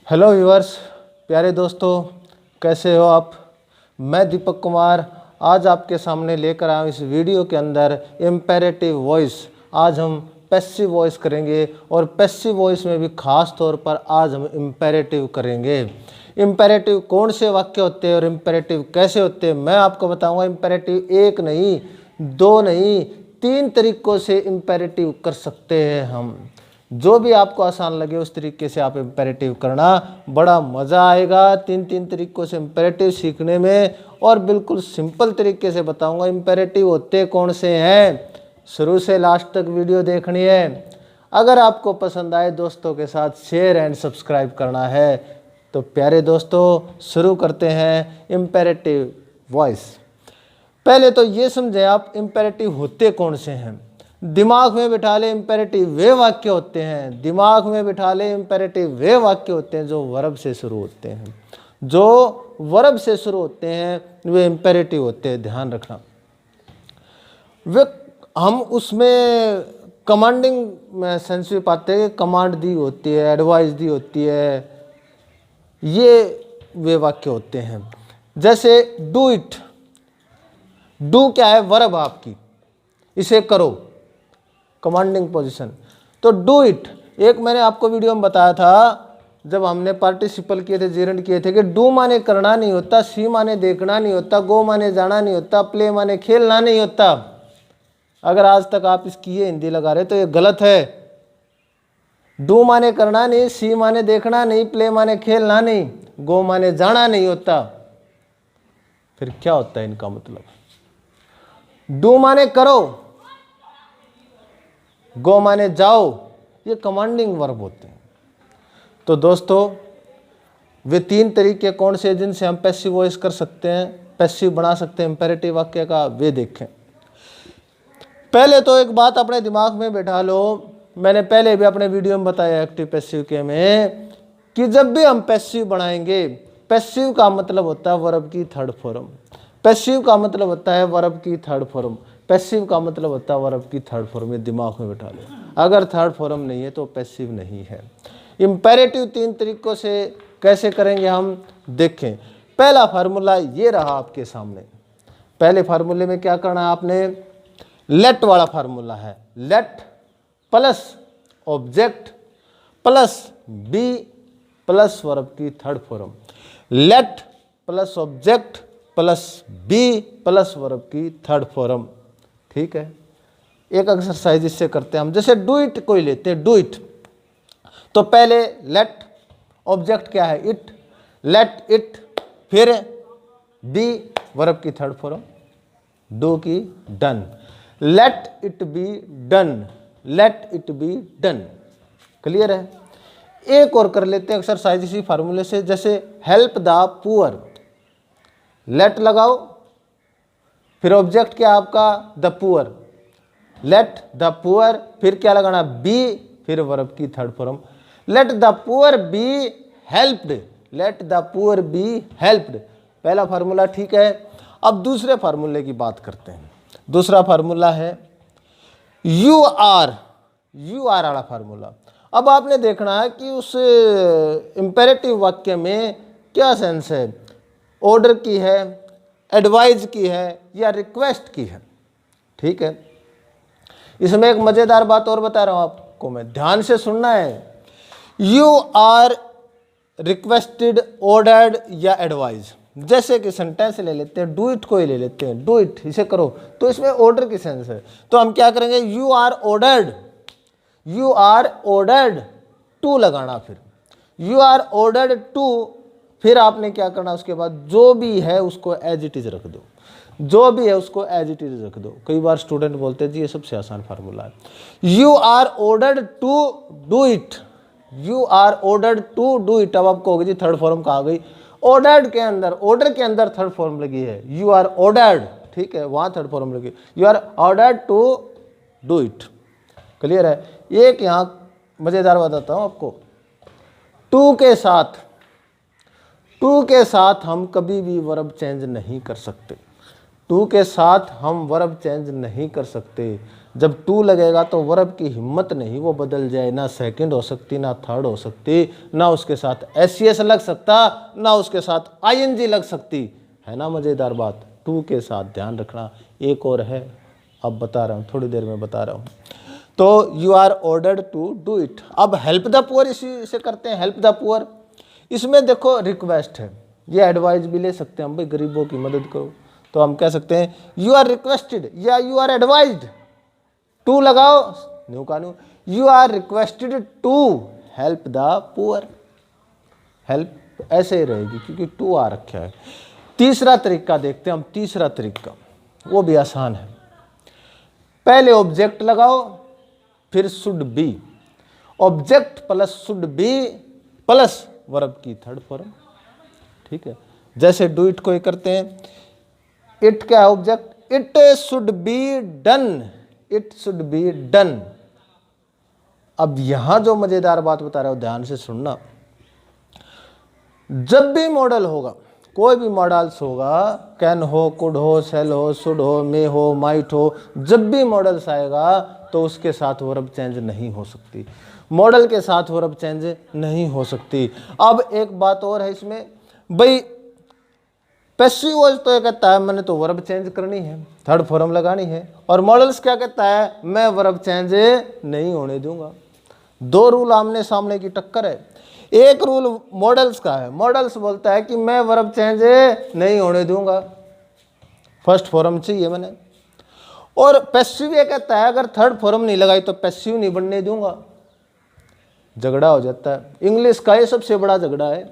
Hello viewers, प्यारे दोस्तों, कैसे हो आप। मैं दीपक कुमार आज आपके सामने लेकर आया हूँ इस वीडियो के अंदर इम्पेरेटिव वॉइस। आज हम पैसिव वॉइस करेंगे और पैसिव वॉइस में भी खास तौर पर आज हम इम्पेरेटिव करेंगे। इम्पेरेटिव कौन से वाक्य होते हैं और इम्पेरेटिव कैसे होते हैं मैं आपको बताऊंगा। इम्पेरेटिव एक नहीं, दो नहीं, 3 तरीकों से इम्पेरेटिव कर सकते हैं हम। जो भी आपको आसान लगे उस तरीके से आप इम्पेरेटिव करना, बड़ा मज़ा आएगा। 3 तरीकों से इम्पेरेटिव सीखने में और बिल्कुल सिंपल तरीके से बताऊंगा इम्पेरेटिव होते कौन से हैं। शुरू से लास्ट तक वीडियो देखनी है। अगर आपको पसंद आए दोस्तों के साथ शेयर एंड सब्सक्राइब करना है। तो प्यारे दोस्तों, शुरू करते हैं इम्पेरेटिव वॉइस। पहले तो ये समझें आप इम्पेरेटिव होते कौन से हैं। दिमाग में बिठा ले, इम्पेरेटिव वे वाक्य होते हैं। दिमाग में बिठा ले, इम्पेरेटिव वे वाक्य होते हैं जो वर्ब से शुरू होते हैं। जो वर्ब से शुरू होते हैं वे इम्पेरेटिव होते हैं, ध्यान रखना। वे हम उसमें कमांडिंग सेंस भी पाते हैं, कमांड दी होती है, एडवाइस दी होती है, ये वे वाक्य होते हैं। जैसे डू इट, डू क्या है, वर्ब आपकी, इसे करो, कमांडिंग पोजीशन। तो डू इट, एक मैंने आपको वीडियो में बताया था जब हमने पार्टिसिपल किए थे, जेरेंट किए थे कि डू माने करना नहीं होता, सी माने देखना नहीं होता, गो माने जाना नहीं होता, प्ले माने खेलना नहीं होता। अगर आज तक आप इसकी ये हिंदी लगा रहे तो ये गलत है। डू माने करना नहीं, सी माने देखना नहीं, प्ले माने खेलना नहीं, गो माने जाना नहीं होता। फिर क्या होता है इनका मतलब? डू माने करो, गो माने जाओ, ये कमांडिंग वर्ब होते हैं। तो दोस्तों, वे 3 तरीके कौन से जिनसे हम पैसिव वॉइस कर सकते हैं, पैसिव बना सकते हैं इम्पेरेटिव वाक्य का, वे देखें। पहले तो एक बात अपने दिमाग में बैठा लो, मैंने पहले भी अपने वीडियो में बताया एक्टिव पैसिव के में, कि जब भी हम पैसिव बनाएंगे, पैसिव का मतलब होता है वर्ब की थर्ड फॉर्म। पैसिव का मतलब होता है वर्ब की थर्ड फॉर्म। पैसिव का मतलब होता है वर्ब की थर्ड फॉर्म। ये दिमाग में बैठा लो, अगर थर्ड फॉर्म नहीं है तो पैसिव नहीं है। इम्पेरेटिव 3 तरीकों से कैसे करेंगे हम देखें। पहला फार्मूला ये रहा आपके सामने। पहले फार्मूले में क्या करना है आपने, लेट वाला फार्मूला है। Let plus object plus be plus verb की third form. Let plus object plus be plus verb की थर्ड फॉर्म। ठीक है, एक एक्सरसाइज इससे करते हैं हम। जैसे डू इट कोई लेते हैं, डू इट, तो पहले लेट, ऑब्जेक्ट क्या है, इट, लेट इट, फिर बी वर्ब की थर्ड फॉर्म, डू की done. Late it be done, late it be done. Clear है। एक और कर लेते हैं एक्सरसाइज इसी फार्मूले से। जैसे हेल्प द पुअर, लेट लगाओ, फिर ऑब्जेक्ट क्या आपका, the poor, let the poor, फिर क्या लगाना, बी, फिर वर्ब की third form. Let the poor be helped, let the poor be helped. पहला फार्मूला ठीक है। अब दूसरे फार्मूले की बात करते हैं। दूसरा फार्मूला है यू आर, यू आर वाला फार्मूला। अब आपने देखना है कि उस इम्पेरेटिव वाक्य में क्या सेंस है, ऑर्डर की है, एडवाइज की है या रिक्वेस्ट की है। ठीक है, इसमें एक मजेदार बात और बता रहा हूं आपको मैं, ध्यान से सुनना है। यू आर रिक्वेस्टेड, ऑर्डर्ड या एडवाइज। जैसे कि सेंटेंस ले लेते हैं, डू इट को ही ले लेते हैं, डू इट, इसे करो, तो इसमें ऑर्डर की सेंस है। तो हम क्या करेंगे, you are ordered, you are ordered to लगाना, फिर यू आर ऑर्डर्ड टू, फिर आपने क्या करना, उसके बाद जो भी है उसको एज इट इज रख दो, जो भी है उसको एज इट इज रख दो। कई बार स्टूडेंट बोलते हैं जी ये सबसे आसान फार्मूला है। You are ordered to do it, you are ordered to do it. अब आपको होगी जी थर्ड फॉर्म कहाँ गई, ऑर्डर्ड के अंदर, ऑर्डर के अंदर थर्ड फॉर्म लगी है, यू आर ऑर्डर्ड, ठीक है, वहां थर्ड फॉर्म लगी, you are ordered to do it. Clear है। एक यहाँ मजेदार बताता हूं आपको, टू के साथ, टू के साथ हम कभी भी वर्ब चेंज नहीं कर सकते। टू के साथ हम वर्ब चेंज नहीं कर सकते। जब टू लगेगा तो वर्ब की हिम्मत नहीं वो बदल जाए, ना सेकंड हो सकती, ना थर्ड हो सकती, ना उसके साथ एस लग सकता, ना उसके साथ आईएनजी लग सकती। है ना मज़ेदार बात। टू के साथ ध्यान रखना। एक और है, अब बता रहा हूँ, थोड़ी देर में बता रहा हूँ। तो you are ordered to do it. अब हेल्प द पुअर इसी से करते हैं, हेल्प द पुअर। इसमें देखो रिक्वेस्ट है, ये एडवाइस भी ले सकते हैं हम, भाई गरीबों की मदद करो, तो हम कह सकते हैं यू आर रिक्वेस्टेड या यू आर एडवाइज्ड। टू लगाओ न्यू कानून, you are requested to help the poor. Help ऐसे ही रहेगी क्योंकि टू आ रखा है। तीसरा तरीका देखते हैं हम, तीसरा तरीका वो भी आसान है। पहले ऑब्जेक्ट लगाओ, फिर should be. Object plus should be plus verb की थर्ड फॉर्म। ठीक है, जैसे डू इट को ही करते हैं। इट क्या है object, it should be done, it should be done. अब यहां जो मजेदार बात बता रहा हूं ध्यान से सुनना। जब भी मॉडल होगा, कोई भी मॉडल्स होगा, कैन हो, कुड हो, शेल हो, शुड हो, मे हो, माइट हो, जब भी मॉडल्स आएगा तो उसके साथ वर्ब चेंज नहीं हो सकती, मॉडल के साथ वर्ब चेंज नहीं हो सकती। अब एक बात और है इसमें, भाई पैसिव वॉइस तो ये कहता है मैंने तो वर्ब चेंज करनी है, थर्ड फॉर्म लगानी है, और मॉडल्स क्या कहता है मैं वर्ब चेंज नहीं होने दूंगा। दो रूल आमने सामने की टक्कर है। एक रूल मॉडल्स का है, मॉडल्स बोलता है कि मैं वर्ब चेंज नहीं होने दूंगा, फर्स्ट फॉर्म चाहिए मैंने। और पैसिव ये कहता है अगर थर्ड फॉर्म नहीं लगाई तो पैसिव नहीं बनने दूंगा। झगड़ा हो जाता है। इंग्लिश का ये सबसे बड़ा झगड़ा है,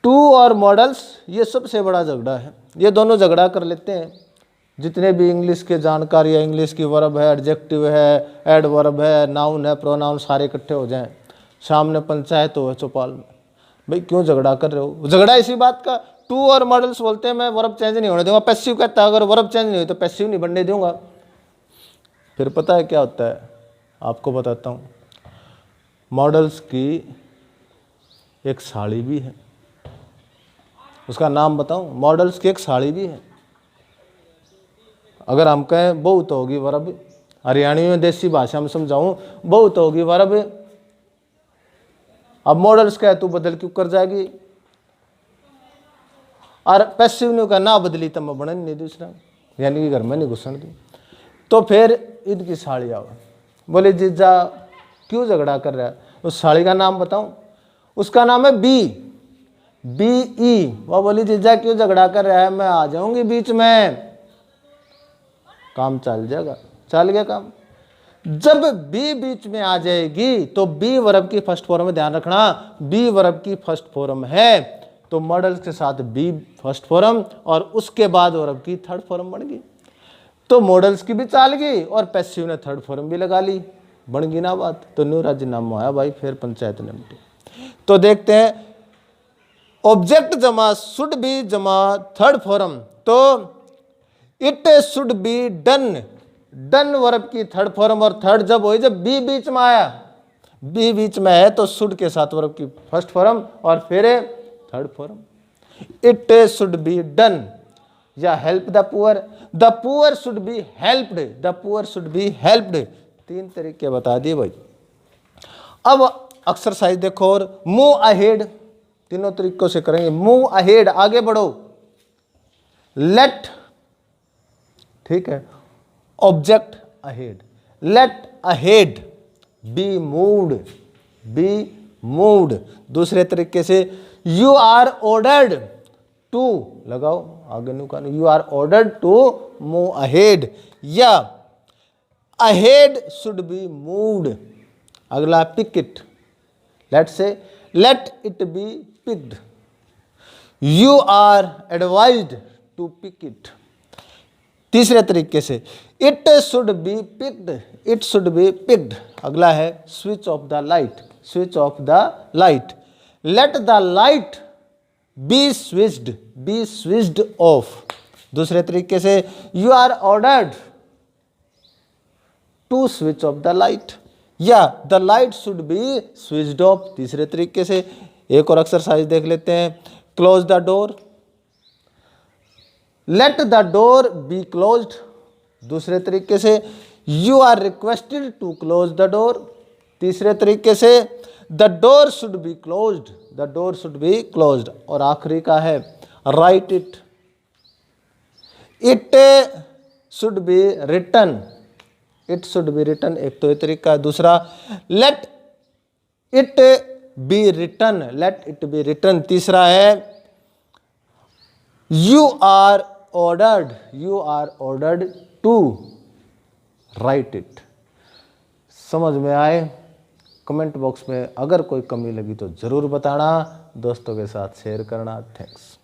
टू और मॉडल्स ये सबसे बड़ा झगड़ा है। ये दोनों झगड़ा कर लेते हैं। जितने भी इंग्लिश के जानकारी है, इंग्लिश की वर्ब है, एडजेक्टिव है, एडवर्ब है, नाउन है, प्रोनाउन, सारे इकट्ठे हो जाएं, सामने पंचायत हो चौपाल में, भाई क्यों झगड़ा कर रहे हो। झगड़ा इसी बात का, टू और मॉडल्स बोलते हैं मैं वर्ब चेंज नहीं होने दूंगा, पैसिव कहता है अगर वर्ब चेंज नहीं हुई तो पैसिव नहीं बनने दूंगा। फिर पता है क्या होता है, आपको बताता हूँ। मॉडल्स की एक साड़ी भी है, उसका नाम बताऊं, मॉडल्स की एक साड़ी भी है। अगर हम कहें बहू तो होगी वर्ब, हरियाणवी में देसी भाषा में समझाऊं, बहू तो होगी वर्ब। अब मॉडल्स कहे तू बदल क्यों कर जाएगी, और पैसिव ने कहा ना बदली तो मैं बना नहीं दूसरा, यानी कि घर में नहीं घुसन दूँ। तो फिर इनकी साड़ी आओ, बोले जीजा क्यों झगड़ा कर रहा है, उस साड़ी का नाम बताऊं, उसका नाम है बी, BE। वो बोली जीजा क्यों झगड़ा कर रहा है, मैं आ जाऊंगी बीच में, काम चल जाएगा। चल गया काम। जब बी बीच में आ जाएगी तो बी वर्ब की फर्स्ट फॉर्म में, ध्यान रखना बी वर्ब की फर्स्ट फॉर्म है, तो मॉडल्स के साथ बी फर्स्ट फॉर्म और उसके बाद वर्ब की थर्ड फॉर्म बन गई। तो मॉडल्स की भी चाल गई और पैसिव ने थर्ड फॉर्म भी लगा ली, बन गई ना बात। तो न्यू राजीनामा आया भाई, फिर पंचायत ने मिटी। तो देखते हैं ऑब्जेक्ट जमा शुड बी जमा थर्ड फॉर्म, तो it should be done, done verb की थर्ड फॉर्म, और थर्ड जब हुई जब बी बीच में आया, बी बीच में है तो शुड के साथ वर्ब की फर्स्ट फॉर्म और फिर third form. It should be done या help the poor should be helped, the poor should be helped. तीन तरीके बता दिए भाई। अब एक्सरसाइज देखो, और मूव अहेड, तीनों तरीकों से करेंगे। मूव अहेड, आगे बढ़ो। लेट, ठीक है, object ahead, let ahead be moved, be moved. दूसरे तरीके से यू आर ऑर्डर्ड टू, लगाओ आगे नु का, you are ordered to move ahead, या अहेड शुड बी मूव्ड। अगला पिक इट, लेट से let it be picked, you are advised to pick it. तीसरे तरीके से it should be picked, it should be picked. अगला है switch off the light, switch off the light, let the light be switched off. दूसरे तरीके से you are ordered to switch off the light, या the light should be switched off. तीसरे तरीके से एक और एक्सरसाइज देख लेते हैं। Close the door, let the door be closed, दूसरे तरीके से you are requested to close the door, तीसरे तरीके से the door should be closed, the door should be closed, और आखिरी का है write it, it should be written, it should be written, एक तो ये तरीका है। दूसरा let it be written, late it be written. तीसरा है you are ordered to write it. समझ में आए? कमेंट बॉक्स में अगर कोई कमी लगी तो ज़रूर बताना, दोस्तों के साथ शेयर करना। थैंक्स।